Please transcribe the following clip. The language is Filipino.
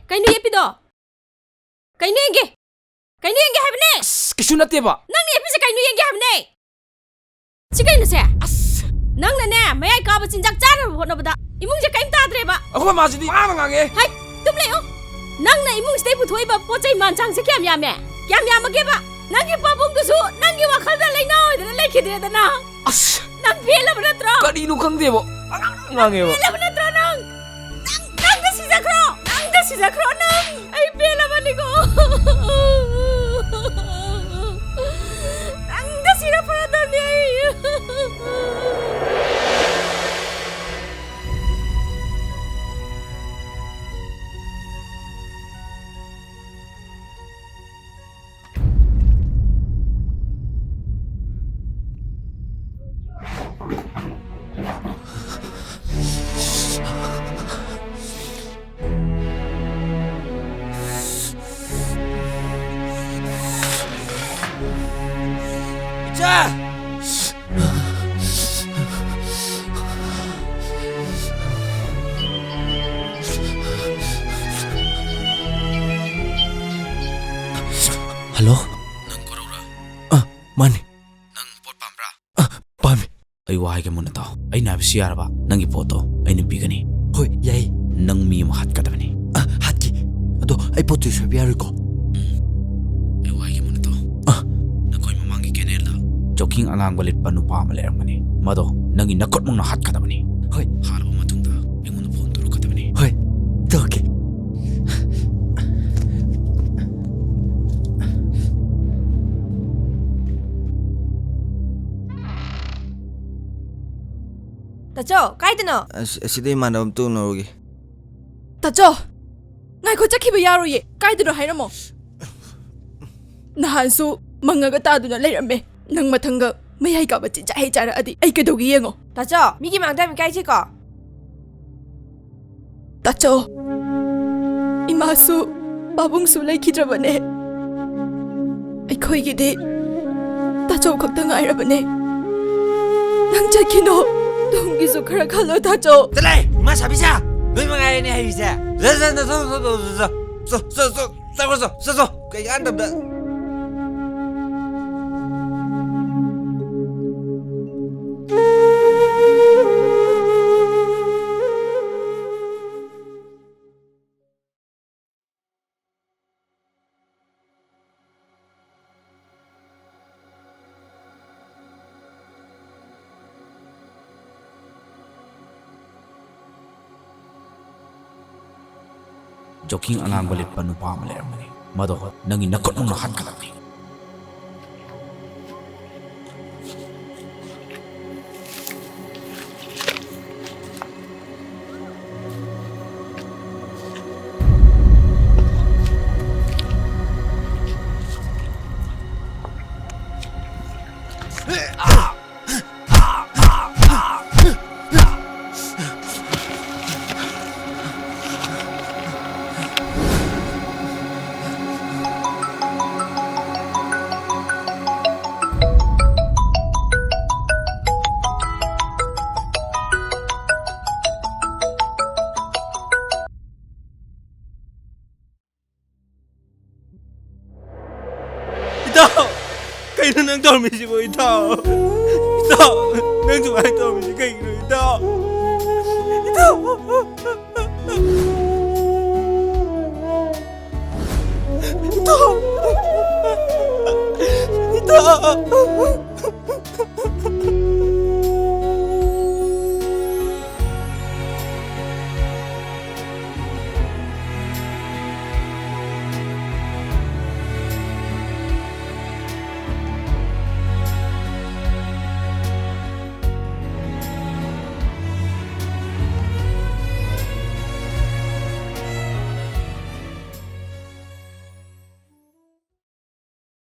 Kaino yepido? Kaino yenge? Kaino yenge habne? Kisu natte ba? Nang yepise kaino yenge habne? Si kaino se? Nang na ne, mayai ka ba cinjak chana ho na bada. Imung je kaim ta dre ba. Ako ma sidi ma ngange. Hai, tum le o. Nang na imung stay bu thoi ba po chai man chang se kyam ya me. Kyam ya ma ge ba. Nang ki pabung du su, nang ki wa khal da lai na oi da lai ki de da na. Nang phela ba tro. Kadi nu khang de bo. Ngange ba. Phela ba tro nang. Nang da si za kro. Nang da si za kro nang. Ai phela ba ni ko. Nang da si ra pa da ni. 자! Hello? Nang korora. Mani. Nang pot pambra. Pami. Ay wahay ka muna to. Ay nabisi araba. Nang ipoto. Ay nabigani. Hoy, yay. Nang mi mahat ka tabani. Hatki. Ado, ay potu sabiar ko. Ay wahay ka muna to. Nakoy mamangi kenela. Joking angang walit pa nupa malayang mani. Mado, nang inakot mong nahat ka tabani. Hoy. Harap mo matunda. Ay muna po turo ka tabani. Hoy. Toke. Tacho, kaidano? Sidai manam tu nogi. Tacho, ngai ko chakhiba yaro ye. Kaidano hairamo. Nahansu mangaga taduna leirame. Nang mathanga mayai ka ba cinja hei chara adi ai kedogi yengo. Tacho, migi mangda mi kai chi ko. Tacho, imasu babungsu laikhidrabane. Ai khoi gide Tacho khakta ngairabane. Nang chakino Dongi su khara khalo Tacho. Talai, ma sabisa. Noi mangai ni hai sa. So. Kai andam da. Joking angang walit pa nupa malayang mani. Mado, nang inakot mong nahat ka tabani. Kaino nang dormi si mo ito? Nang sumay dormi si kaino ito? Ito!